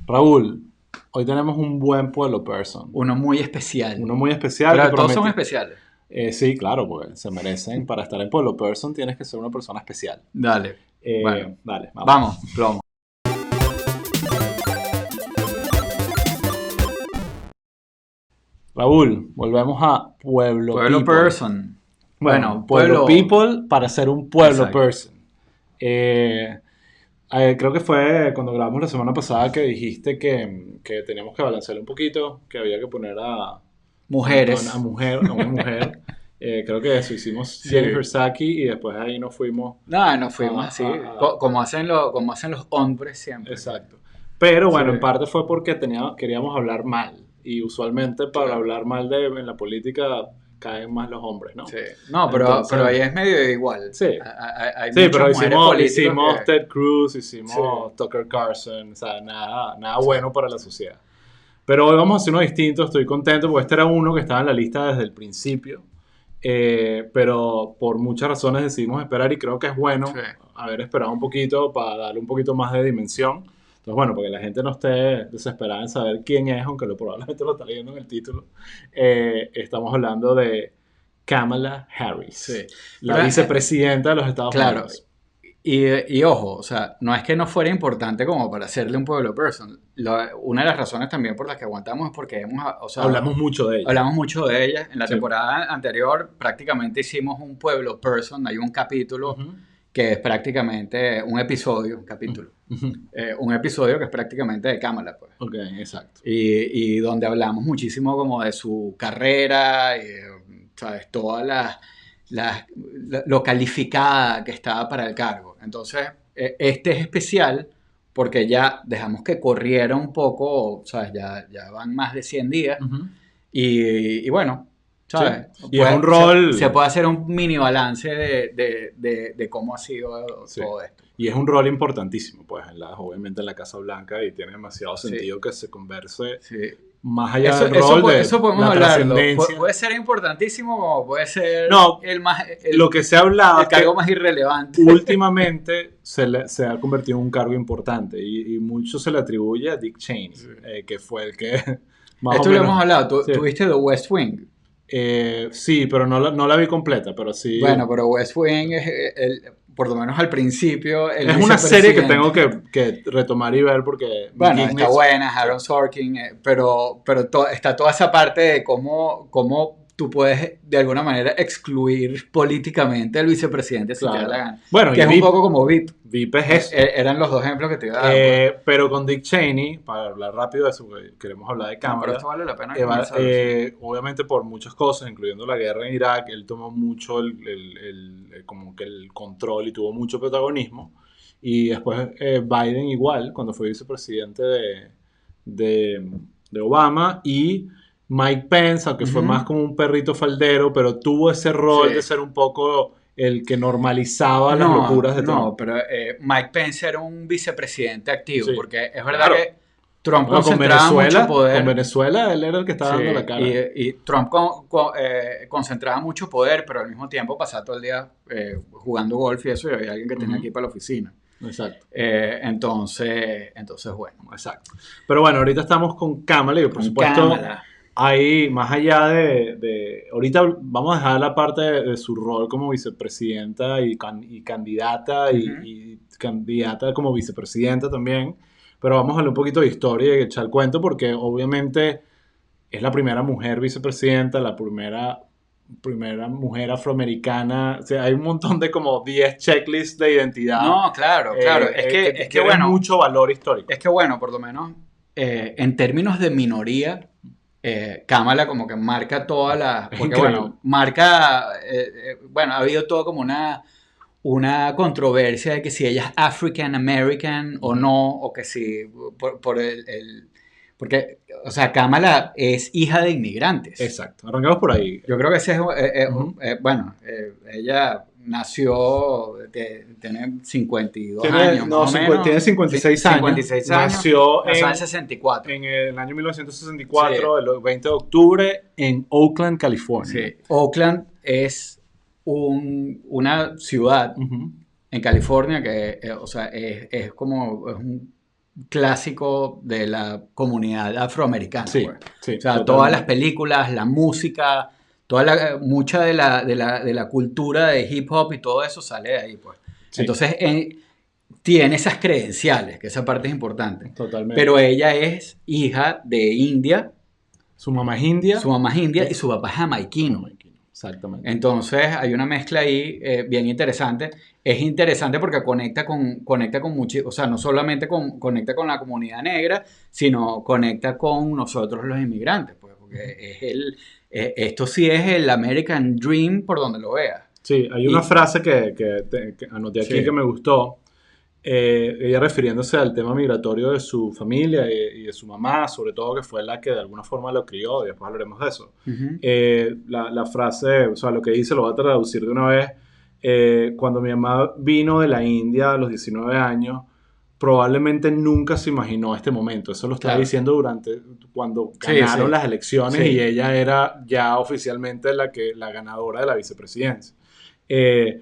Raúl, hoy tenemos un buen pueblo person. Uno muy especial. Uno muy especial. Pero que todos son promete- especiales. Sí, claro, porque se merecen. Para estar en pueblo person tienes que ser una persona especial. Dale. Bueno, Dale, vamos. vamos, plomo. Raúl, volvemos a pueblo Pueblo people. person. Bueno, pueblo people para ser un pueblo Exacto. person. Creo que fue cuando grabamos la semana pasada que dijiste que teníamos que balancear un poquito, que había que poner Mujeres. a una mujer. Creo que eso hicimos Sí. Jennifer Saki y después ahí nos fuimos. No, nos fuimos Ah, así. ah. Como hacen los hombres siempre. Exacto. Pero bueno, Sí. en parte fue porque queríamos hablar mal. Y usualmente para hablar mal en la política caen más los hombres, ¿no? Sí. No, pero, Entonces- pero ahí es medio igual. Sí. Hay Sí, muchas pero mujeres políticos hicimos que- Ted Cruz, hicimos Sí. Tucker Carlson, o sea, nada bueno para la sociedad. Pero hoy vamos a hacer uno distinto, estoy contento porque este era uno que estaba en la lista desde el principio, pero por muchas razones decidimos esperar y creo que es bueno Sí. haber esperado un poquito para darle un poquito más de dimensión. Entonces, bueno, porque la gente no esté desesperada en saber quién es, aunque probablemente lo está leyendo en el título, estamos hablando de Kamala Harris, Sí. la Pero, vicepresidenta de los Estados Claro. Unidos. Y ojo, o sea, no es que no fuera importante como para hacerle un pueblo person. Una de las razones también por las que aguantamos es porque Hablamos mucho de ella. hablamos mucho de ella. En la Sí. temporada anterior prácticamente hicimos un pueblo person. Hay un capítulo Ujú. que es prácticamente un episodio, Ujú. un episodio que es prácticamente de Kamala, pues. Ok, exacto. Y donde hablamos muchísimo como de su carrera, ¿sabes? Lo calificada que estaba para el cargo. Entonces, este es especial porque ya dejamos que corriera un poco, ¿sabes? Ya van más de 100 días Ujú. y bueno, ¿sabes? Sí. Y es un rol- Se puede hacer un mini balance de cómo ha sido Sí. todo esto. Y es un rol importantísimo, pues, obviamente en la Casa Blanca y tiene demasiado Sí. sentido que se converse Sí. más allá Eso, del rol de eso podemos la hablarlo. trascendencia. Puede ser importantísimo como puede ser No, el Lo que se ha hablado el es que cargo más irrelevante. últimamente se ha convertido en un cargo importante y mucho se le atribuye a Dick Cheney, Sí. que fue el que más Esto o lo menos... hemos hablado. Sí. ¿Tuviste The West Wing? Sí, pero no la vi completa, pero sí... Bueno, pero West Wing es por lo menos al principio. El es una serie que vicepresidente. tengo que retomar y ver porque... Bueno, mi está geekness- buena, Aaron Sorkin, pero está toda esa parte de cómo tú puedes de alguna manera excluir políticamente al vicepresidente si te da Claro. la gana. Bueno, Que y es un poco como VIP. VIP es eso. Eran los dos ejemplos que te iba a dar. Pues. Pero con Dick Cheney, para hablar rápido de eso, porque queremos hablar de No, Kamala, pero esto vale la pena va- conversarlo. obviamente por muchas cosas, incluyendo la guerra en Irak, él tomó mucho como que el control y tuvo mucho protagonismo. Y después Biden igual, cuando fue vicepresidente de Obama, y Mike Pence, aunque fue Ujú. más como un perrito faldero, pero tuvo ese rol Sí. de ser un poco el que normalizaba las locuras de Trump. No, pero Mike Pence era un vicepresidente activo, Sí. porque es verdad Claro. que Trump Bueno, concentraba mucho poder. con Venezuela él era el que estaba Sí, dando la cara. y Trump concentraba mucho poder, pero al mismo tiempo pasaba todo el día jugando golf y eso, y había alguien que tenía Ujú. que ir para la oficina. Exacto, Entonces, bueno. exacto. Pero bueno, ahorita estamos con Kamala y por Con supuesto Kamala. hay más allá ahorita vamos a dejar la parte de su rol como vicepresidenta y candidata Ujú. y candidata como vicepresidenta también, pero vamos a hablar un poquito de historia y echar el cuento porque obviamente es la primera mujer vicepresidenta, la primera mujer afroamericana, o sea, hay un montón de como 10 checklists de identidad. No, claro. Es que tienen bueno, mucho valor histórico. es que bueno, por lo menos en términos de minoría, Kamala como que marca toda la... Es Porque increíble. bueno, marca... bueno, ha habido todo como una controversia de que si ella es African American o no, o que si por porque, o sea, Kamala es hija de inmigrantes. Exacto, arrancamos por ahí. Yo creo que ese es, Ujú. bueno, ella nació, tiene 52 Tiene, años, no, más o menos. tiene 56 años. 56 años. Nació en el 64. en el año 1964, el 20 de octubre, en Oakland, California. Sí. Oakland es una ciudad Ujú. en California que, o sea, es como es un clásico de la comunidad afroamericana, Sí, pues. sí, O sea, todas las totalmente. películas, la música, mucha de la cultura de hip hop y todo eso sale de ahí, pues. Sí, Entonces, tiene esas credenciales, que esa parte es importante. totalmente. Pero ella es hija de India, Su mamá es india. su mamá es india y eh, su papá es jamaiquino. Jamaiquino, exactamente. Entonces hay una mezcla ahí bien interesante. Es interesante porque conecta con mucho, o sea, no solamente conecta con la comunidad negra, sino conecta con nosotros los inmigrantes, pues, porque esto sí es el American Dream por donde lo veas. Sí, hay una Y frase que anoté aquí que sí, me gustó. Ella refiriéndose al tema migratorio de su familia y de su mamá, sobre todo, que fue la que de alguna forma lo crió, y después hablaremos de eso. ujú, La frase, o sea, lo que dice lo voy a traducir de una vez. Cuando mi mamá vino de la India a los 19 años, probablemente nunca se imaginó este momento. Eso lo estaba claro. diciendo durante cuando Sí, ganaron sí, las elecciones y sí, ella era ya oficialmente la ganadora de la vicepresidencia. Eh,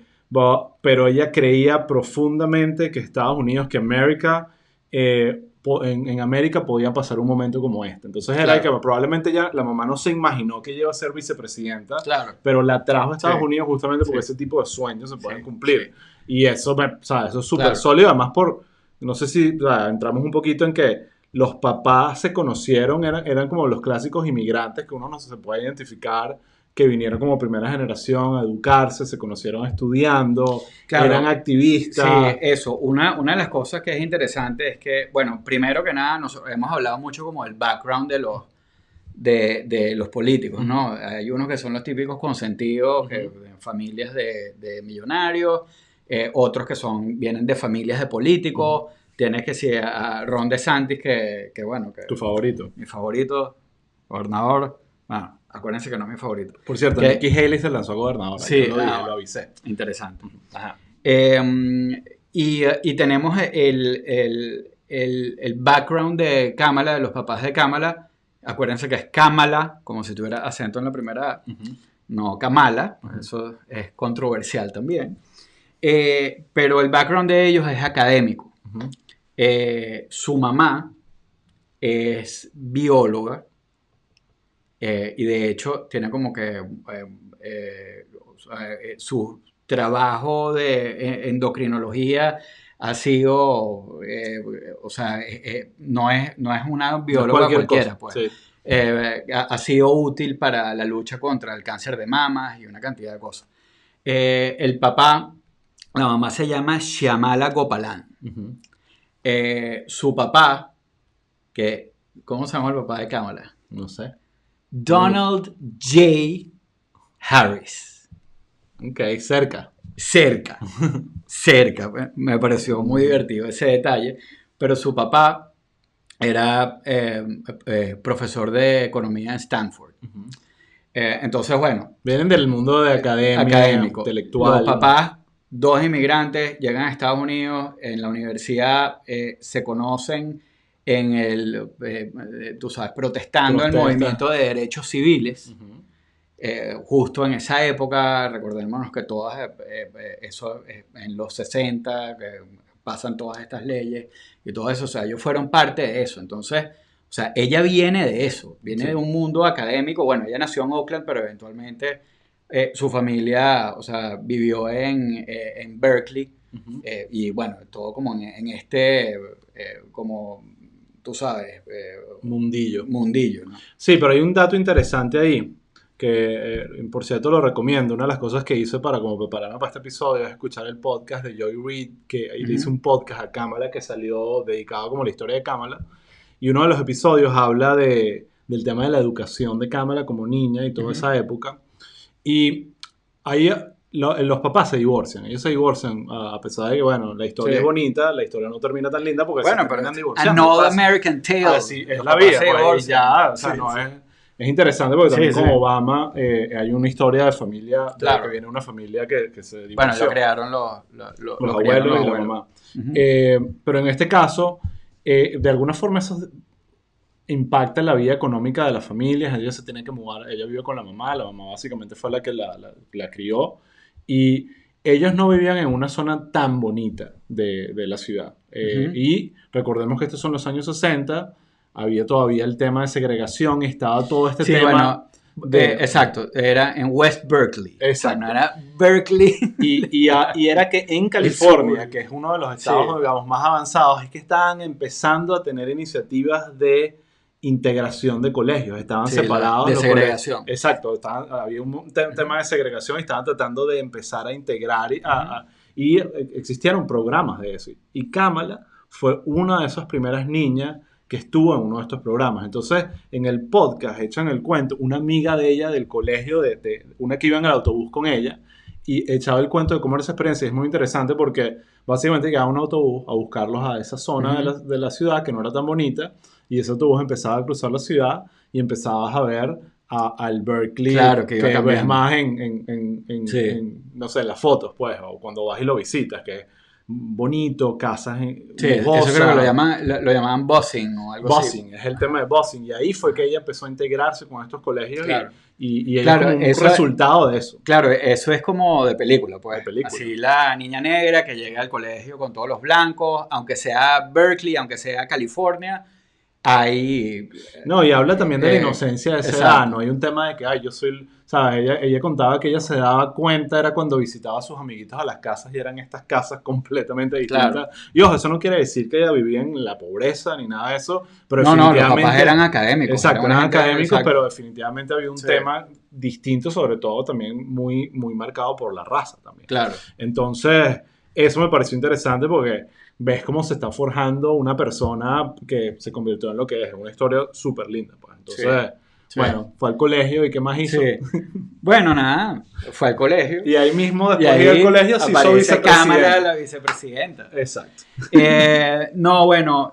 pero ella creía profundamente que Estados Unidos, que América, en América podía pasar un momento como este. Entonces era que claro, probablemente ya la mamá no se imaginó que ella iba a ser vicepresidenta, claro. pero la trajo a Sí, Estados Unidos justamente sí, porque ese tipo de sueños se sí, pueden sí, cumplir. Y eso, o sea, eso es súper claro. sólido, además no sé si o sea, entramos un poquito en que los papás se conocieron, eran como los clásicos inmigrantes que uno no se puede identificar, que vinieron como primera generación a educarse, se conocieron estudiando, eran Claro, sí, activistas. eso. Una de las cosas que es interesante es que, bueno, primero que nada, nos hemos hablado mucho como del background de los políticos, Ujú, ¿no? Hay unos que son los típicos consentidos, ujú, familias de millonarios, otros que vienen de familias de ujú. políticos. Tienes que si a Ron DeSantis, que bueno, que Tu favorito. mi favorito, gobernador, bueno, acuérdense que no es mi favorito. Por cierto, Nikki Que Haley se lanzó a gobernadora, yo sí, lo dije, lo avisé. interesante. Ajá. Eh, y tenemos el background de Kamala, de los papás de Kamala. Acuérdense que es Kamala, como si tuviera acento en la primera A, Ujú, no Kamala, pues ujú, eso es controversial también. Pero el background de ellos es académico. ujú. Su mamá es bióloga y de hecho tiene como que o sea, su trabajo de endocrinología ha sido, o sea, no es una No es bióloga cualquier cosa, cualquiera, pues. sí. Ha sido útil para la lucha contra el cáncer de mamas y una cantidad de cosas. El papá, la mamá se llama Shyamala Gopalan. Ujú. Su papá, que, ¿cómo se llama el papá de Kamala? No sé. Donald J. Harris. Ok, cerca. Cerca, cerca. Me pareció muy Ujú, divertido ese detalle. Pero su papá era profesor de economía en Stanford. ujú. Entonces, bueno, Vienen del mundo de academia, académico. Los intelectual. papás, dos inmigrantes, llegan a Estados Unidos, en la universidad se conocen tú sabes, protestando el Protesta. movimiento de derechos civiles. Ujú. Justo en esa época, recordémonos que todas, eso en los 60 que pasan todas estas leyes y todo eso, o sea, ellos fueron parte de eso. Entonces, o sea, ella viene de eso, viene de Sí, un mundo académico. Bueno, ella nació en Oakland, pero eventualmente su familia, o sea, vivió en Berkeley ujú. y bueno, todo como en este, como tú sabes, Mundillo. mundillo, ¿no? Sí, pero hay un dato interesante ahí, que por cierto lo recomiendo. Una de las cosas que hice para como prepararme para este episodio es escuchar el podcast de Joy Reid, que ahí le hice Ujú, un podcast a Kamala que salió dedicado como a la historia de Kamala. Y uno de los episodios habla del tema de la educación de Kamala como niña y toda ujú. esa época. Y ahí los papás se divorcian. Ellos se divorcian, a pesar de que, bueno, la Sí. historia es bonita, la historia no termina tan linda porque se Bueno, pero terminan divorciando y Another pasa. American Tale. Así es Los la papás vida, se pues, y divorcian. ya, o sea, Sí, no sí. es interesante porque también Sí, con sí. Obama hay una historia de familia, de que Claro. viene una familia que se Bueno, lo divorció, crearon los lo criaron abuelos los y la abuelos. mamá. Ujú. Pero en este caso, de alguna forma eso impacta la vida económica de las familias, ella se tiene que mudar, ella vive con la mamá básicamente fue la que la crió, y ellos no vivían en una zona tan bonita de la ciudad. Y recordemos que estos son los años 60, había todavía el tema de segregación, estaba todo este Sí, tema bueno, exacto, era en West Berkeley. Exacto. O sea, no era Berkeley. Y era que en California, sur. que es uno de los estados, Sí. digamos, más avanzados, es que estaban empezando a tener iniciativas de integración de colegios, estaban Sí, separados de los segregación. colegios. Exacto, había un tema de segregación y estaban tratando de empezar a integrar y existieron programas de eso. Y Kamala fue una de esas primeras niñas que estuvo en uno de estos programas. Entonces, en el podcast, echan el cuento, una amiga de ella del colegio, una que iba en el autobús con ella, y echaba el cuento de cómo era esa experiencia. Es muy interesante porque básicamente llegaba un autobús a buscarlos a esa zona de la ciudad que no era tan bonita, y ese autobús empezaba a cruzar la ciudad y empezabas a ver al Berkeley, Claro, que iba ves cambiando. más Sí. no sé, en las fotos, pues, o cuando vas y lo visitas, que es bonito, casas Sí, eso lujosas. creo que lo llamaban buzzing o algo así. Busing, es el tema de busing. Y ahí fue que ella empezó a integrarse con estos colegios Claro. y ella Claro, es como un eso resultado de eso. Claro, eso es como de película, pues. De película. Así la niña negra que llega al colegio con todos los blancos, aunque sea Berkeley, aunque sea California, hay... No, y habla también de la inocencia de esa exacto. edad. No hay un tema de que, ay, yo soy, ¿sabes? Ella contaba que ella se daba cuenta, era cuando visitaba a sus amiguitos a las casas y eran estas casas completamente distintas. Claro. Y ojo, eso no quiere decir que ella vivía en la pobreza ni nada de eso, pero No, los definitivamente... papás eran académicos. Exacto, eran académicos, exacto. pero definitivamente había un tema distinto, sobre todo también muy, muy marcado por la raza también. Claro. Entonces, eso me pareció interesante porque ves cómo se está forjando una persona que se convirtió en lo que es, una historia súper linda. Pues. Entonces, bueno, fue al colegio y ¿qué más hizo? Sí. Bueno, nada, fue al colegio. Y ahí mismo, después de ir al colegio, se hizo vicepresidenta. Kamala, la vicepresidenta. Exacto. No, bueno,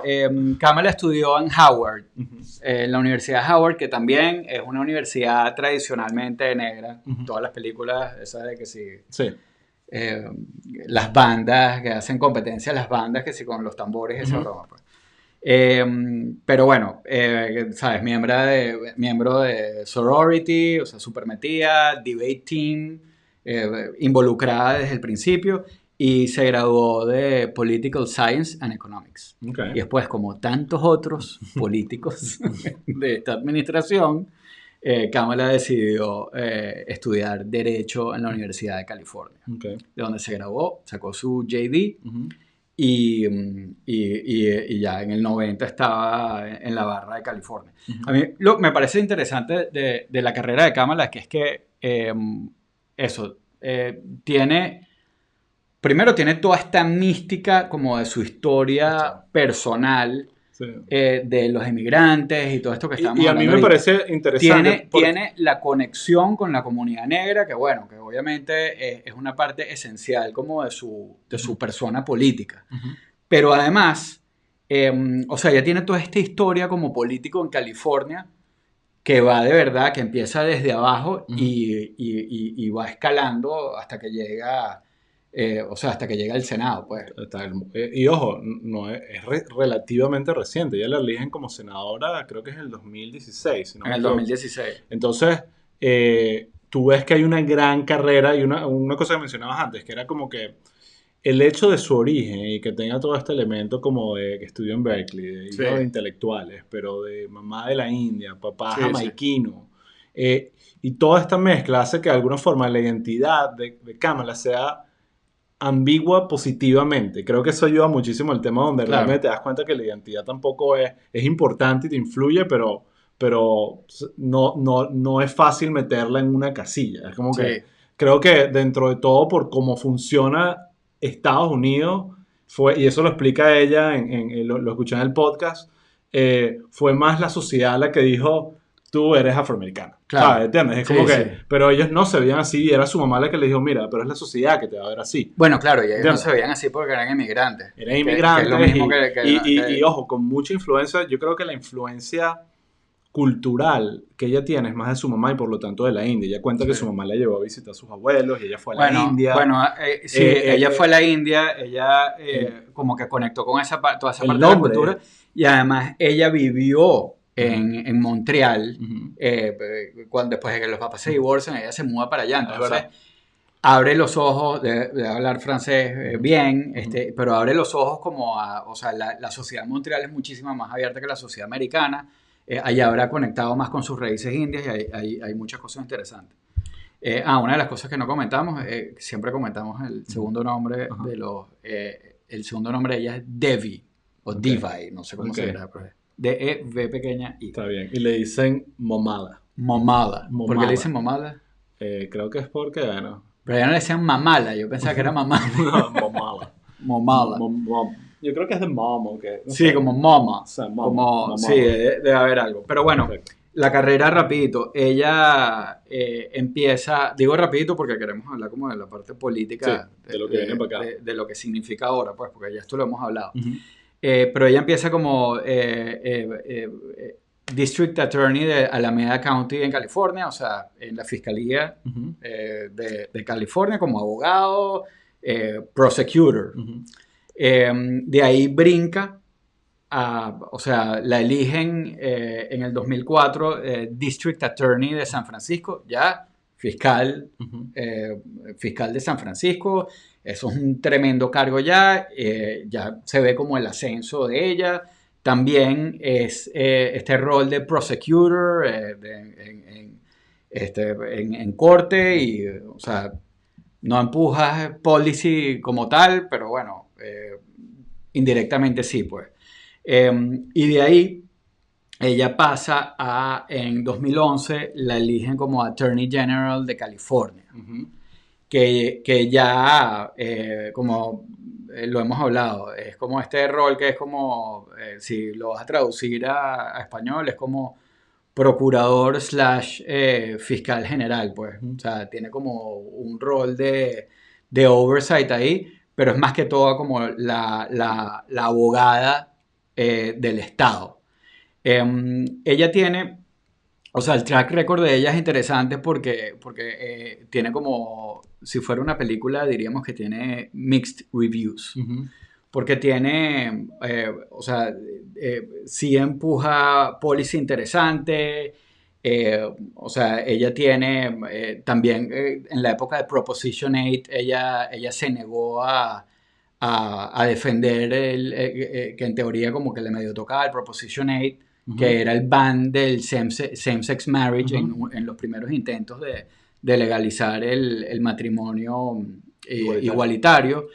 Kamala estudió en Howard, en la Universidad de Howard, que también es una universidad tradicionalmente negra. Todas las películas, esas de que sí. Las bandas que hacen competencia, las bandas que sí con los tambores, esa broma, pues. Pero bueno, sabes, miembro de sorority, o sea, super metida, debate team, involucrada desde el principio, y se graduó de Political Science and Economics. Okay. Y después, como tantos otros políticos de esta administración, Kamala decidió estudiar Derecho en la Universidad de California, de donde se graduó, sacó su JD, y ya en el 90 estaba en la barra de California. A mí me parece interesante de la carrera de Kamala que es que primero tiene toda esta mística como de su historia personal, de los emigrantes y todo esto que estamos hablando. Y a mí me parece interesante. Tiene la conexión con la comunidad negra, que bueno, que obviamente es una parte esencial como de su persona política. Pero además, o sea, ella tiene toda esta historia como político en California que va de verdad, que empieza desde abajo y va escalando hasta que llega... hasta que llega al Senado, pues. Y ojo, no es relativamente reciente. Ya la eligen como senadora, creo que es en el 2016. Si no en el 2016. Entonces, tú ves que hay una gran carrera y una cosa que mencionabas antes, que era como que el hecho de su origen y que tenga todo este elemento como de que estudió en Berkeley, de hijo de intelectuales, pero de mamá de la India, papá jamaiquino, y toda esta mezcla hace que de alguna forma la identidad de Kamala sea ambigua positivamente. Creo que eso ayuda muchísimo al tema donde realmente te das cuenta que la identidad tampoco es importante y te influye, pero no es fácil meterla en una casilla. Es como que creo que dentro de todo, por cómo funciona Estados Unidos, y eso lo explica ella, lo escuché en el podcast, fue más la sociedad la que dijo, tú eres afroamericana. ¿Sabes? ¿Entiendes? Es como que, pero ellos no se veían así, y era su mamá la que les dijo, mira, pero es la sociedad que te va a ver así. Bueno, claro, y ellos no se veían así porque eran inmigrantes. Eran inmigrantes, que es lo mismo y ojo, con mucha influencia, yo creo que la influencia cultural que ella tiene es más de su mamá y por lo tanto de la India. Ella cuenta que su mamá la llevó a visitar a sus abuelos y ella fue a la India. Bueno, ella fue a la India, ella como que conectó con toda esa parte de la cultura, y además ella vivió en Montreal, después de que los papás se divorcian, ella se muda para allá. Entonces, abre los ojos de hablar francés bien, pero abre los ojos como a, o sea, la sociedad de Montreal es muchísimo más abierta que la sociedad americana, allá habrá conectado más con sus raíces indias y hay muchas cosas interesantes. Una de las cosas que no comentamos, siempre comentamos el segundo nombre de los, el segundo nombre de ella es Devi, o Devi, no sé cómo se dirá, pero es D-E-V pequeña I. Está bien. Y le dicen Momala. Momala. ¿Por qué Momala. le dicen Momala? Creo que es porque, bueno... Pero ya no le decían Mamala, yo pensaba que era Mamala. No, Momala. Momala. Yo creo que es de mom, ¿o qué? No Sí, sé. como Mama. O sea, mom, Como, mom, sí, debe haber algo. Pero bueno, Perfecto. la carrera rapidito. Ella empieza, digo rapidito porque queremos hablar como de la parte política. Sí, de lo que viene para acá. De lo que significa ahora, pues, porque ya esto lo hemos hablado. Uh-huh. Pero ella empieza como District Attorney de Alameda County en California, o sea, en la Fiscalía Uh-huh. de California como abogado, prosecutor. Uh-huh. De ahí brinca, o sea, la eligen en el 2004 District Attorney de San Francisco, ya fiscal, Uh-huh. fiscal de San Francisco. Eso es un tremendo cargo ya, ya se ve como el ascenso de ella. También es este rol de prosecutor en corte y, o sea, no empuja policy como tal, pero bueno, indirectamente sí, pues. Y de ahí ella pasa en 2011, la eligen como Attorney General de California. Uh-huh. Que ya, como lo hemos hablado, es como este rol que es como, si lo vas a traducir a español, es como procurador / fiscal general, pues. O sea, tiene como un rol de oversight ahí, pero es más que todo como la abogada del Estado. Ella tiene, o sea, el track record de ella es interesante porque tiene como, si fuera una película, diríamos que tiene mixed reviews. Uh-huh. Porque tiene, o sea, sí empuja policy interesante, o sea, ella tiene también en la época de Proposition 8, ella se negó a defender que en teoría como que le medio tocaba el Proposition 8, uh-huh. Que era el ban del same-sex marriage, uh-huh. en los primeros intentos de legalizar el matrimonio igualitario.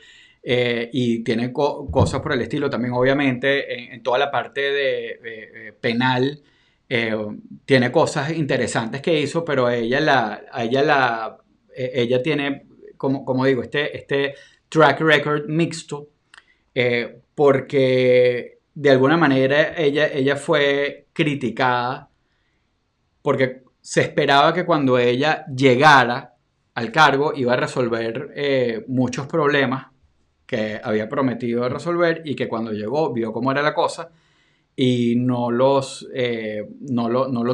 Y tiene cosas por el estilo también, obviamente, en toda la parte de penal, tiene cosas interesantes que hizo, pero ella tiene, como digo, este track record mixto, porque de alguna manera ella fue criticada porque se esperaba que cuando ella llegara al cargo iba a resolver muchos problemas que había prometido resolver y que cuando llegó vio cómo era la cosa y no lo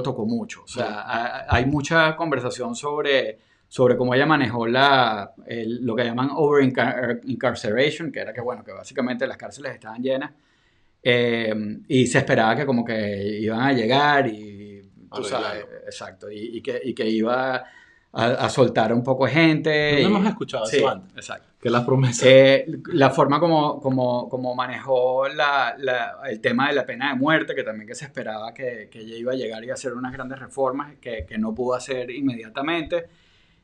tocó mucho. O sea, hay mucha conversación sobre cómo ella manejó lo que llaman over-incarceration, que era que, bueno, que básicamente las cárceles estaban llenas y se esperaba que como que iban a llegar y, tú sabes, exacto, y que iba a soltar un poco de gente. No hemos escuchado eso antes. Exacto. Que las promesas. La forma como manejó el tema de la pena de muerte, que también que se esperaba que ella iba a llegar y a hacer unas grandes reformas que no pudo hacer inmediatamente.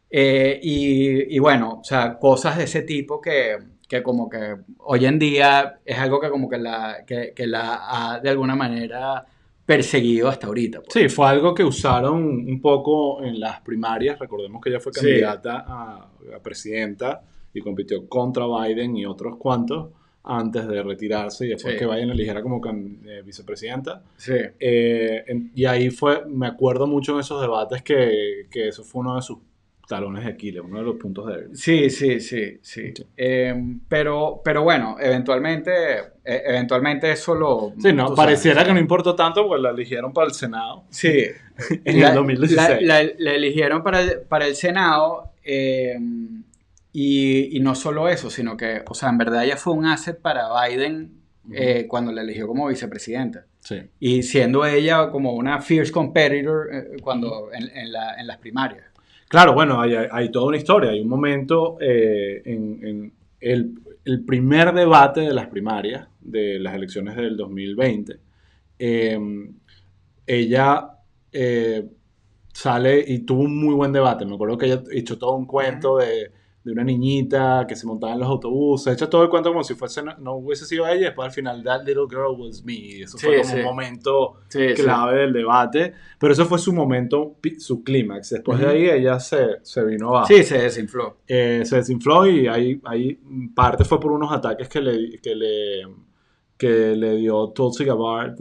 Y bueno, o sea, cosas de ese tipo que como que hoy en día es algo que como que la ha de alguna manera perseguido hasta ahorita. Pues. Sí, fue algo que usaron un poco en las primarias. Recordemos que ella fue candidata a presidenta y compitió contra Biden y otros cuantos antes de retirarse y después que Biden eligiera como vicepresidenta. Sí. Y ahí me acuerdo mucho en esos debates que eso fue uno de sus talones de Aquiles, uno de los puntos débiles. Sí. Pero bueno, eventualmente eso lo... Sí, no, pareciera que no importó tanto porque la eligieron para el Senado. Sí. En el 2016. La eligieron para el Senado y no solo eso, sino que, o sea, en verdad ella fue un asset para Biden cuando la eligió como vicepresidenta. Sí. Y siendo ella como una fierce competitor cuando en las primarias. Claro, bueno, hay toda una historia. Hay un momento en el primer debate de las primarias de las elecciones del 2020. eh, Ella eh, sale y tuvo un muy buen debate. Me acuerdo que ella echó todo un Ujú. cuento de una niñita que se montaba en los autobuses. Echa todo el cuento como si fuese, no hubiese sido ella. Y después al final, that little girl was me. Y eso fue Sí, como un sí, momento sí, sí. clave del debate. Pero eso fue su momento, su clímax. Después de Ujú. ahí ella se vino Sí, abajo. se desinfló. Se desinfló y ahí parte fue por unos ataques que le dio Tulsi Gabbard,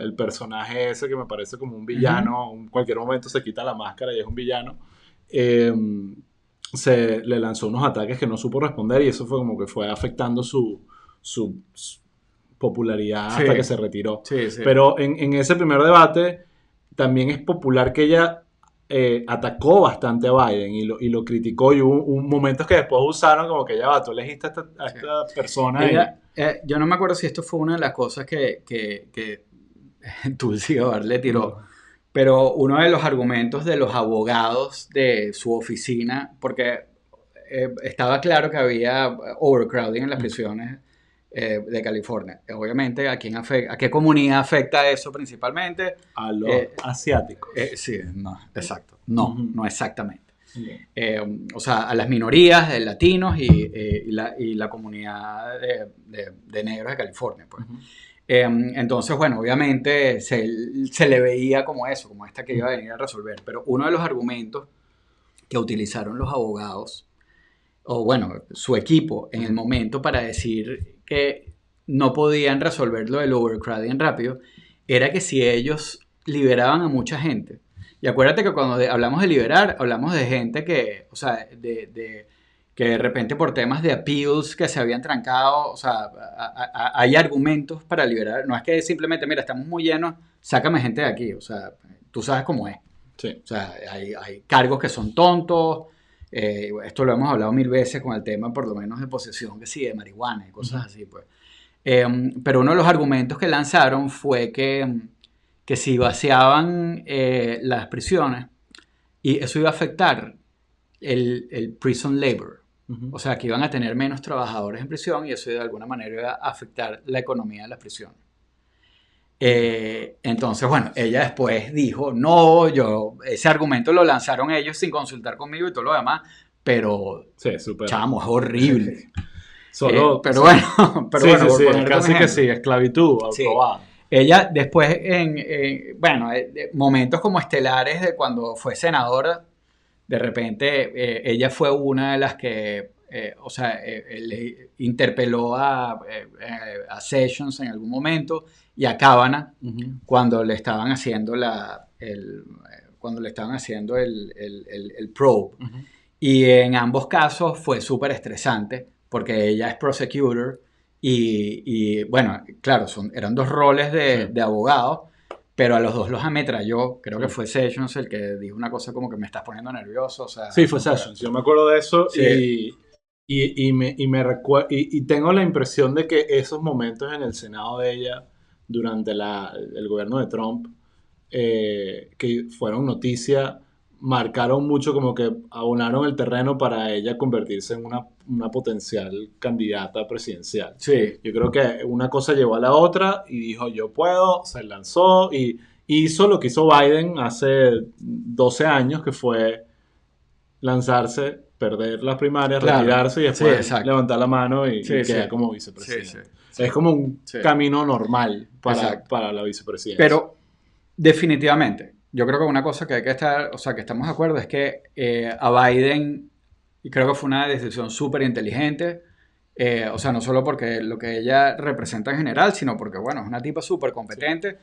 el personaje ese que me parece como un Ujú. villano, en cualquier momento se quita la máscara y es un villano. eh, Se le lanzó unos ataques que no supo responder y eso fue como que fue afectando su popularidad Sí, hasta que se retiró. sí, sí. Pero en ese primer debate también es popular que ella atacó bastante a Biden y lo criticó y hubo momentos que después usaron como que ya va, tú elegiste a Sí. esta persona y... Ella, yo no me acuerdo si esto fue una de las cosas que Tulsi Gabbard le tiró, No. pero uno de los argumentos de los abogados de su oficina, porque estaba claro que había overcrowding en las prisiones de California. Obviamente, ¿a qué comunidad afecta eso principalmente? A los Eh, asiáticos. sí, no, exacto. No, Ujú. no exactamente. Okay. O sea, a las minorías de latinos y la comunidad de negros de California, pues. Ujú. Entonces, bueno, obviamente se le veía como eso, como esta que iba a venir a resolver. Pero uno de los argumentos que utilizaron los abogados, o bueno, su equipo en el Ujú. momento para decir que no podían resolver lo del overcrowding rápido, era que si ellos liberaban a mucha gente, y acuérdate que cuando hablamos de liberar, hablamos de gente que, o sea, que de repente por temas de appeals que se habían trancado, o sea, hay argumentos para liberar, no es que simplemente, mira, estamos muy llenos, sácame gente de aquí, o sea, tú sabes cómo es. Sí. O sea, hay cargos que son tontos. Esto lo hemos hablado mil veces con el tema, por lo menos, de posesión, que sí, de marihuana y Ujú. cosas así, pues. Pero uno de los argumentos que lanzaron fue que si vaciaban las prisiones, y eso iba a afectar el prison labor. Ujú. O sea, que iban a tener menos trabajadores en prisión y eso de alguna manera iba a afectar la economía de las prisiones. Ok. Entonces, bueno, ella después dijo, no, ese argumento lo lanzaron ellos sin consultar conmigo y todo lo demás, pero, Sí, súper. chamo, es horrible. Solo, Pero sí. bueno, pero Sí, bueno, sí, por sí, es ponerte un casi que ejemplo. sí, esclavitud Sí, aprobada. ella después, bueno, momentos como estelares de cuando fue senadora, de repente ella fue una de las que, o sea, le interpeló a Sessions en algún momento y a Kavanaugh Ujú. cuando le estaban haciendo cuando le estaban haciendo el probe. Ujú. Y en ambos casos fue súper estresante porque ella es prosecutor bueno, claro, eran dos roles Sí. de abogado, pero a los dos los ametralló. Creo que Sí. fue Sessions el que dijo una cosa como que me estás poniendo nervioso, o sea, Sí, fue no puedo. Sessions. Yo me acuerdo de eso Sí, y tengo la impresión de que esos momentos en el Senado de ella durante el gobierno de Trump, que fueron noticia, marcaron mucho como que abonaron el terreno para ella convertirse en una potencial candidata presidencial. sí, Yo creo que una cosa llevó a la otra y dijo yo puedo, se lanzó y hizo lo que hizo Biden hace 12 años, que fue lanzarse, perder las primarias, claro, retirarse y sí, después exacto. levantar la mano y Sí, sí, quedar como sí, sí, vicepresidente. sí, Es como un sí, camino normal exacto. para la vicepresidencia. Pero definitivamente, yo creo que una cosa que hay que estar, o sea, que estamos de acuerdo es que a Biden, y creo que fue una decisión súper inteligente, o sea, no solo porque lo que ella representa en general, sino porque, bueno, es una tipa súper Sí, competente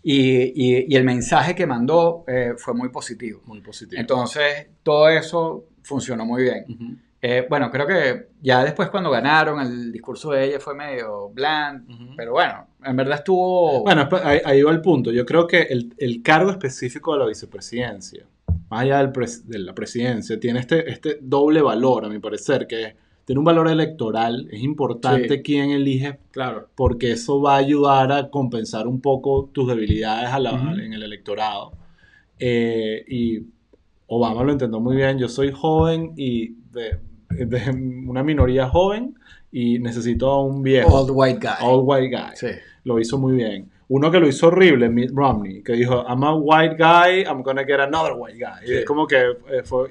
y el mensaje que mandó fue muy positivo. muy positivo. Entonces, todo eso funcionó muy bien. Ujú, Bueno, creo que ya después cuando ganaron, el discurso de ella fue medio bland, ujú. pero bueno, en verdad estuvo... Bueno, ahí va el punto. Yo creo que el cargo específico de la vicepresidencia, más allá de la presidencia, tiene este doble valor, a mi parecer, que tiene un valor electoral. Es importante Sí, quién elige claro. porque eso va a ayudar a compensar un poco tus debilidades Ujú. en el electorado. Y Obama lo intentó muy bien. Yo soy joven y de una minoría joven y necesito a un viejo. Old white guy. Old white guy. Sí. Lo hizo muy bien. Uno que lo hizo horrible, Mitt Romney, que dijo, I'm a white guy, I'm gonna get another white guy. Sí. Y es como que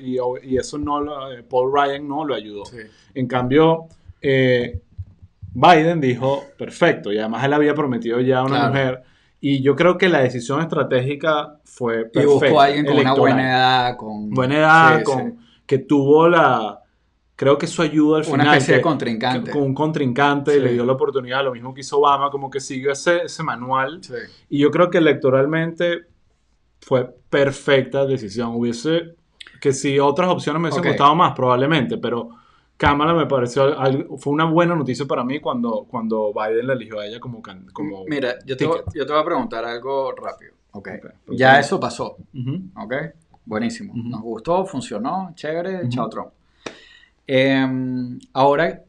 y eso no Paul Ryan no lo ayudó. Sí. En cambio, Biden dijo, perfecto, y además él había prometido ya a una Claro. mujer. Y yo creo que la decisión estratégica fue perfecta. Y buscó a alguien con una electoral. buena edad, con... Buena edad, Sí, sí. que tuvo creo que su ayuda al final. Una especie de contrincante. Con un contrincante, Sí. le dio la oportunidad, lo mismo que hizo Obama, como que siguió ese manual. Sí. Y yo creo que electoralmente fue perfecta decisión. Que si otras opciones me hubiesen gustado más, probablemente, pero Kamala me pareció fue una buena noticia para mí cuando Biden la eligió a ella como Mira, yo te voy a preguntar algo rápido. Okay. Okay. Ya eso pasó. Uh-huh. Ok. Buenísimo. Uh-huh. Nos gustó, funcionó, chévere, Uh-huh. chao Trump. Ahora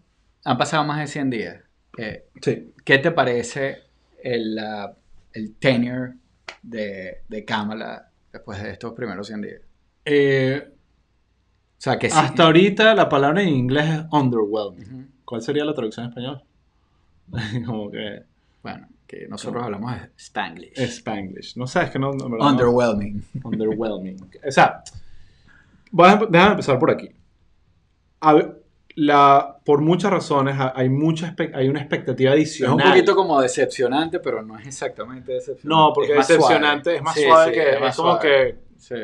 han pasado más de 100 días. Sí. ¿Qué te parece el tenure de Kamala después de estos primeros 100 días? O sea, que sí. Hasta ahorita la palabra en inglés es underwhelming. Uh-huh. ¿Cuál sería la traducción en español? Como que... Bueno, que nosotros hablamos de Spanglish. Spanglish. No sé, es que no... Underwhelming. Underwhelming. O sea, déjame empezar por aquí. Por muchas razones hay una expectativa adicional. Es un poquito como decepcionante, pero no es exactamente decepcionante. No, porque es decepcionante suave. Es más suave que... Es como que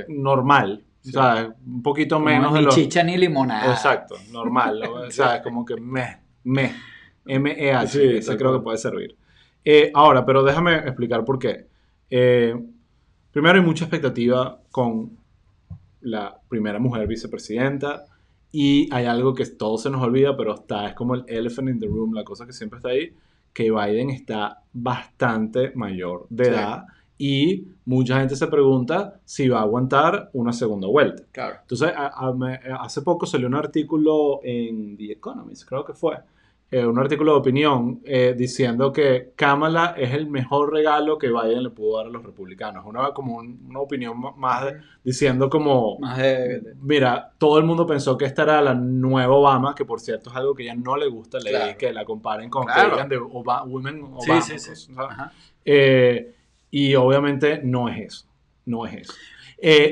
normal. Sí. O sea, un poquito como menos ni chicha ni limonada. Exacto, normal. O sea, es como que M-E-H. Sí, ese creo que puede servir. Ahora, pero déjame explicar por qué. Primero, hay mucha expectativa con la primera mujer vicepresidenta y hay algo que todo se nos olvida, pero es como el elephant in the room, la cosa que siempre está ahí, que Biden está bastante mayor de edad. Y mucha gente se pregunta si va a aguantar una segunda vuelta. Claro. Entonces, hace poco salió un artículo en The Economist, creo que fue, un artículo de opinión diciendo que Kamala es el mejor regalo que Biden le pudo dar a los republicanos. Como una opinión más diciendo como, mira, todo el mundo pensó que esta era la nueva Obama, que por cierto es algo que ya no le gusta leer, que la comparen con que digan de Women Obama. Sí. Y obviamente no es eso. No es eso.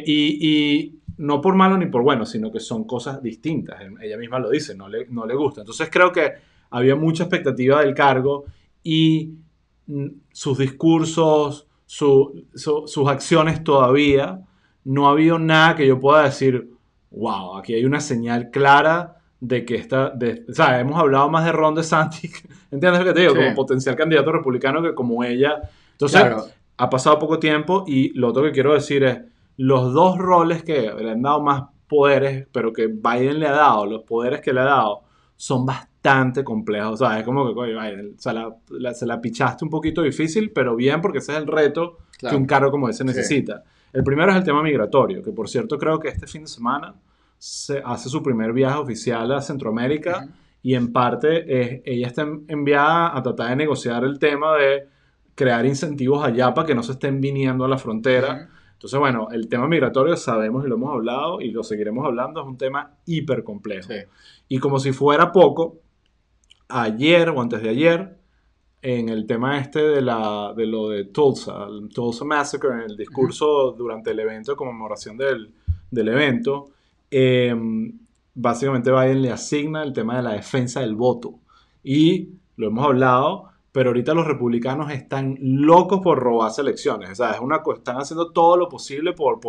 Y no por malo ni por bueno, sino que son cosas distintas. Ella misma lo dice, no le gusta. Entonces creo que había mucha expectativa del cargo y sus discursos, sus acciones todavía, no ha habido nada que yo pueda decir, wow, aquí hay una señal clara de que o sea, hemos hablado más de Ron DeSantis, ¿entiendes lo que te digo? Sí. Como potencial candidato republicano que como ella. Entonces, ha pasado poco tiempo y lo otro que quiero decir es, los dos roles que le han dado más poderes, pero que Biden le ha dado, los poderes que le ha dado, son bastante complejos. O sea, es como que, coño, Biden, se la pichaste un poquito difícil, pero bien, porque ese es el reto que un cargo como ese necesita. Sí. El primero es el tema migratorio, que por cierto creo que este fin de semana se hace su primer viaje oficial a Centroamérica y en parte ella está enviada a tratar de negociar el tema de crear incentivos allá para que no se estén viniendo a la frontera. Entonces, bueno, el tema migratorio sabemos y lo hemos hablado y lo seguiremos hablando, es un tema hiper complejo. Sí. Y como si fuera poco, ayer o antes de ayer, en el tema de lo de Tulsa, el Tulsa Massacre, en el discurso durante el evento de conmemoración del evento, básicamente Biden le asigna el tema de la defensa del voto. Y lo hemos hablado, pero ahorita los republicanos están locos por robarse elecciones. O sea, están haciendo todo lo posible por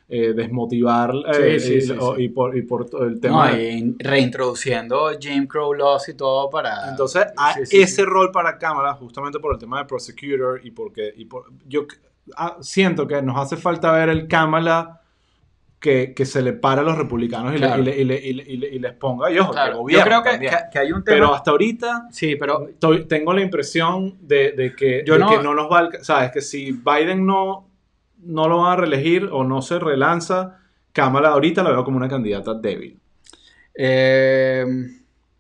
desmotivar y por el tema. No, y reintroduciendo Jim Crow laws y todo para. Entonces, ese rol para Kamala, justamente por el tema de prosecutor yo siento que nos hace falta ver el Kamala que se le para a los republicanos y les ponga, y ojo, que gobierno. Yo creo que hay un tema. Pero hasta ahorita, tengo la impresión de que no nos va a. ¿Sabes? Que si Biden no lo van a reelegir o no se relanza, Kamala ahorita la veo como una candidata débil.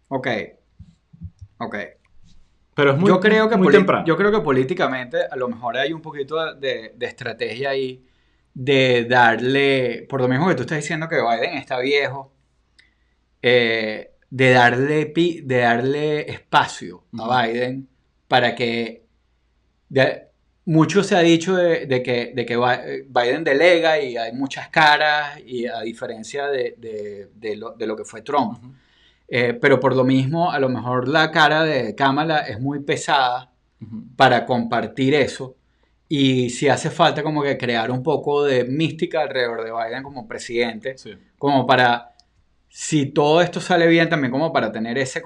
Ok. Pero es muy temprano. Yo creo que políticamente a lo mejor hay un poquito de estrategia ahí de darle, por lo mismo que tú estás diciendo que Biden está viejo, de darle espacio a Biden para que mucho se ha dicho de que Biden delega y hay muchas caras, y a diferencia de lo que fue Trump. Ujú. Pero por lo mismo, a lo mejor la cara de Kamala es muy pesada para compartir eso. Y si hace falta como que crear un poco de mística alrededor de Biden como presidente, Sí. como para, si todo esto sale bien, también como para tener ese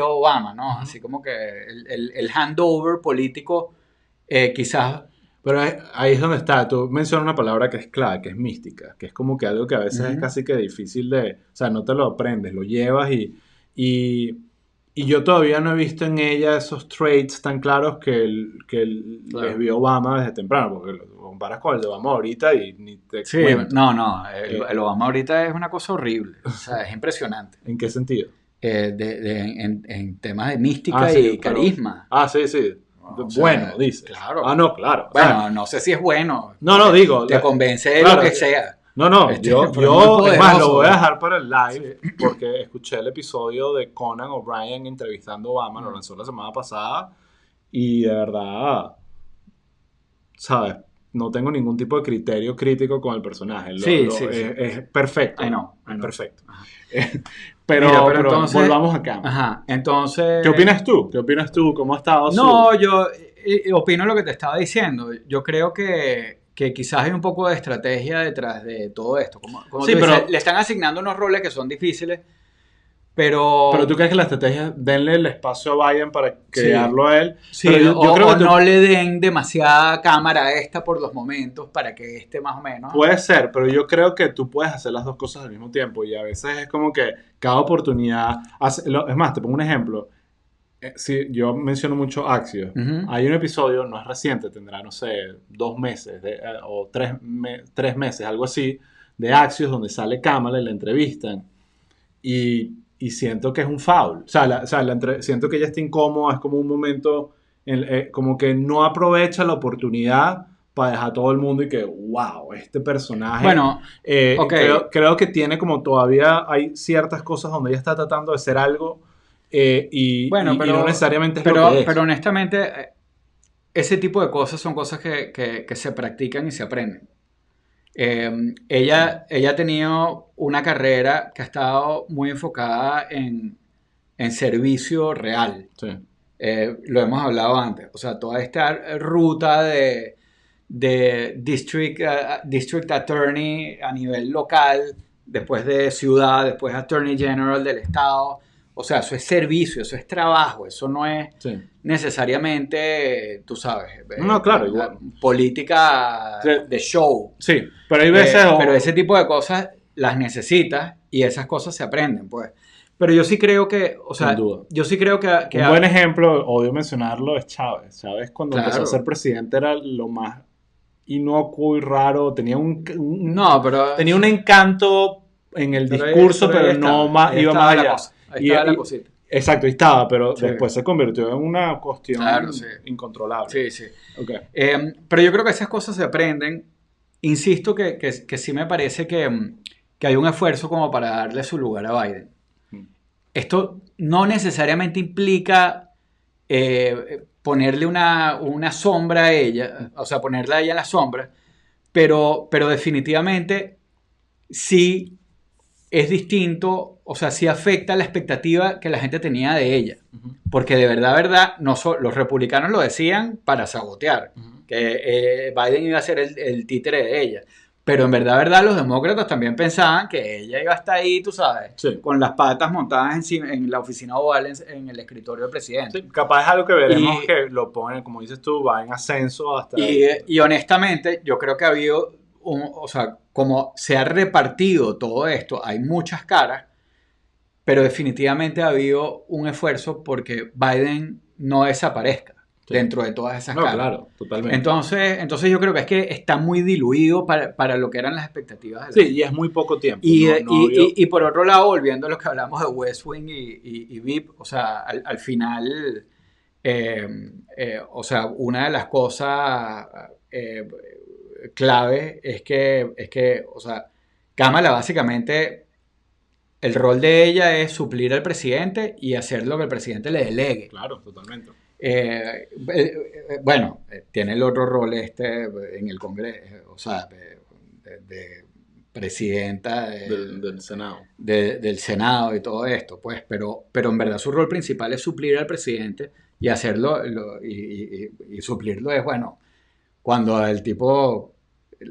Obama, ¿no? Así como que el handover político, quizás. Pero ahí es donde está. Tú mencionas una palabra que es clave, que es mística, que es como que algo que a veces es Ujú. casi que difícil de... O sea, no te lo aprendes, lo llevas y, y yo todavía no he visto en ella esos traits tan claros les Claro. vio Obama desde temprano, porque lo comparas con el de Obama ahorita y ni te Sí, cuento. no, Eh, el Obama ahorita es una cosa horrible, o sea, es impresionante. ¿En qué sentido? En temas de Ah, mística sí, y pero... carisma. Ah, sí, sí. O Bueno, sea, dices. Ah, claro. no, claro. O sea, Bueno, no sé si es bueno. no, no, digo, Te convence de lo claro, que sea. no, no, Pero es muy es más, lo voy a poderoso. dejar para el live Sí. porque escuché el episodio de Conan O'Brien entrevistando a Obama, lo Mm. lanzó la semana pasada y de verdad, ¿sabes? No tengo ningún tipo de criterio crítico con el personaje, Sí, sí, sí. es perfecto, I know, I es know. perfecto. Ajá. Mira, Pero, pero entonces, volvamos acá. ajá, entonces, ¿Qué opinas tú? ¿Qué opinas tú? ¿Cómo ha estado su...? no, yo opino lo que te estaba diciendo. Yo creo que quizás hay un poco de estrategia detrás de todo esto. Como Sí, tú dices, le están asignando unos roles que son difíciles, pero tú pero crees que la estrategia es denle el espacio a Biden para sí, crearlo a él. Pero sí, yo creo o que no le den demasiada cámara a esta por los momentos para que esté más o menos. puede ser, pero yo creo que tú puedes hacer las dos cosas al mismo tiempo y a veces es como que cada oportunidad... es más, te pongo un ejemplo. Si yo menciono mucho Axios. Ujú. Hay un episodio, no es reciente, tendrá, no sé, 2 meses o 3 meses, algo así, de Axios donde sale Kamala y la entrevistan. Y siento que es un foul. Siento que ella está incómoda, es como un momento, como que no aprovecha la oportunidad para dejar a todo el mundo y que, wow, este personaje, Bueno, ok, creo que tiene como todavía hay ciertas cosas donde ella está tratando de ser algo bueno, y no necesariamente es lo que pero es. honestamente, ese tipo de cosas son cosas que se practican y se aprenden. Sí, Ella ha tenido una carrera que ha estado muy enfocada en servicio real. sí. Lo hemos hablado antes. O sea, toda esta ruta de district attorney a nivel local, después de ciudad, después attorney general del estado. O sea, eso es servicio, eso es trabajo, eso no es Sí. necesariamente, tú sabes, No, claro, la igual. Sí, política de show. sí, pero hay veces... Pero ese tipo de cosas las necesitas y esas cosas se aprenden, pues. Pero yo sí creo que, o sin sea, duda. yo sí creo Un buen ejemplo, odio mencionarlo, es Chávez. Chávez cuando empezó a ser claro, presidente era lo más inocuo y raro. no, Tenía un encanto en el discurso, pero ahí pero no está, ahí iba más estaba la allá. cosa, ahí Y, estaba la cosita. exacto, y estaba, pero Sí, después se convirtió en una claro, cuestión sí, incontrolable. sí, sí. Ok. Pero yo creo que esas cosas se aprenden. Insisto que sí me parece que hay un esfuerzo como para darle su lugar a Biden. Esto no necesariamente implica ponerle una sombra a ella, o sea, ponerla a ella en la sombra, pero definitivamente sí es distinto, o sea, sí afecta la expectativa que la gente tenía de ella. Ujú, Porque de verdad, no los republicanos lo decían para sabotear, ujú. que Biden iba a ser el títere de ella. Pero en verdad, los demócratas también pensaban que ella iba a estar ahí, tú sabes, Sí. con las patas montadas en la oficina oval en el escritorio del Sí, presidente. capaz es algo que veremos Y, que lo ponen, como dices tú, va en ascenso hasta... y honestamente, yo creo que ha habido, o sea, como se ha repartido todo esto, hay muchas caras, pero definitivamente ha habido un esfuerzo porque Biden no desaparezca Sí. dentro de todas esas No, caras. claro, totalmente. Entonces yo creo que es que está muy diluido para lo que eran las expectativas de la Sí, y gente. es muy poco tiempo. Y, No, no había... y por otro lado, volviendo a lo que hablamos de West Wing y VIP, o sea, al final, o sea, una de las cosas clave es que, o sea, Kamala básicamente, el rol de ella es suplir al presidente y hacer lo que el presidente le delegue. Claro, totalmente. Bueno, tiene el otro rol en el Congreso, o sea, de presidenta Del Senado. del Senado y todo esto, pues, pero en verdad su rol principal es suplir al presidente y hacerlo, y suplirlo es, bueno, cuando el tipo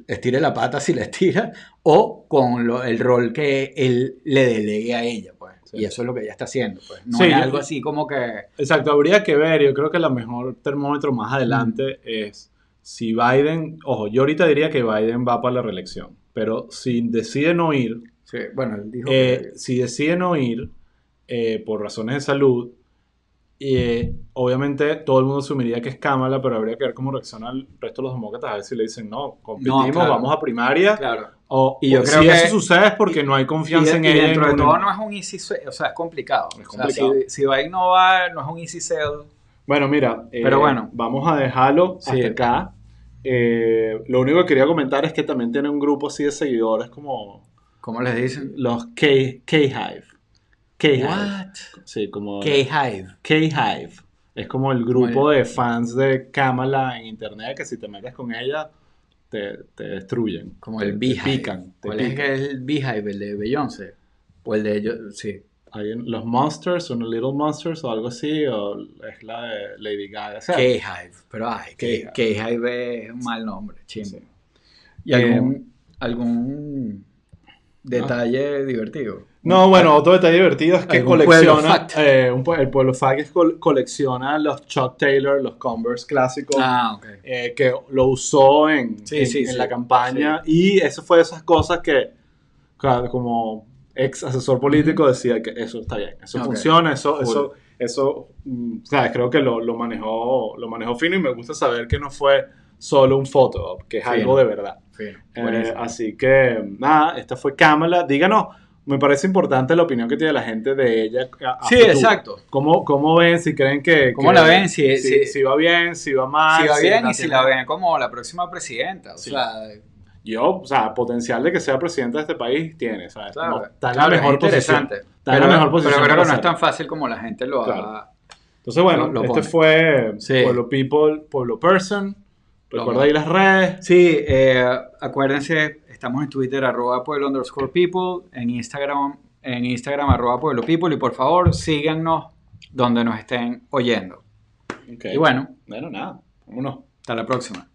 estire la pata si la estira, o con el rol que él le delegue a ella, pues. Sí. Y eso es lo que ella está haciendo, pues. No Sí, es algo así como que... Exacto, habría que ver. Yo creo que la mejor termómetro más adelante es si Biden, ojo, yo ahorita diría que Biden va para la reelección, pero si decide no ir, Sí, bueno, él dijo que... si decide no ir por razones de salud, obviamente todo el mundo asumiría que es Kamala, pero habría que ver cómo reacciona el resto de los demócratas, a ver si le dicen no, competimos, No, claro. Vamos a primaria. Claro. Y yo creo si que eso sucede es porque no hay confianza en ella. Dentro de todo no es un easy sell, o sea, es complicado. Es complicado. O sea, si Biden no va, no es un easy sell. Bueno, mira, Pero bueno. vamos a dejarlo Sí. hasta acá. Lo único que quería comentar es que también tiene un grupo así de seguidores como ¿Cómo les dicen? los K-Hive. K-Hive. What? Sí, como K-Hive. K-Hive. Es como el grupo de fans de Kamala en internet que si te metes con ella te destruyen. Como te el Beehive. pican. ¿Cuál es el Beehive? ¿El de Beyoncé? ¿O el de ellos? Sí. Hay los Monsters, o Little Monsters o algo así, o es la de Lady Gaga. O sea, K-Hive. Pero ay, K-Hive. K-Hive es un mal nombre, chimbo. Sí. ¿Y algún detalle divertido? No, bueno, otro detalle divertido es que ¿Algún colecciona, pueblo fact? el pueblo fact es colecciona los Chuck Taylor, los Converse clásicos, Ah, ok. que lo usó en Sí, la campaña, y eso fue de esas cosas que, claro, como ex asesor político decía que eso está bien, eso Ok. funciona, Cool. ¿sabes? Creo que lo manejó fino, y me gusta saber que no fue solo un photo op, que es Fino. algo de verdad. Fino. Buenísimo. Así que, nada, esta fue Kamala. Díganos, me parece importante la opinión que tiene la gente de ella. Sí, futuro. exacto. ¿Cómo ven? Si creen que... ¿Cómo la ven? Si va bien, si va mal. va bien y si tiene- la ven como la próxima presidenta. O Sí. sea, O sea, potencial de que sea presidenta de este país tiene, ¿sabes? claro, No, está en claro, la es mejor posición. interesante. Está en la mejor posición Pero creo para que no es hacerlo. tan fácil como la gente lo Claro. ha... Entonces, bueno, lo este pone. fue Sí. Pueblo People, Pueblo Person. Lo Recuerda pone. ahí las redes. Sí, acuérdense, estamos en Twitter, @pueblo_people, en Instagram, @pueblo_people, y por favor, síganos donde nos estén oyendo. Ok. Y bueno, Bueno, nada. Vámonos. hasta la próxima.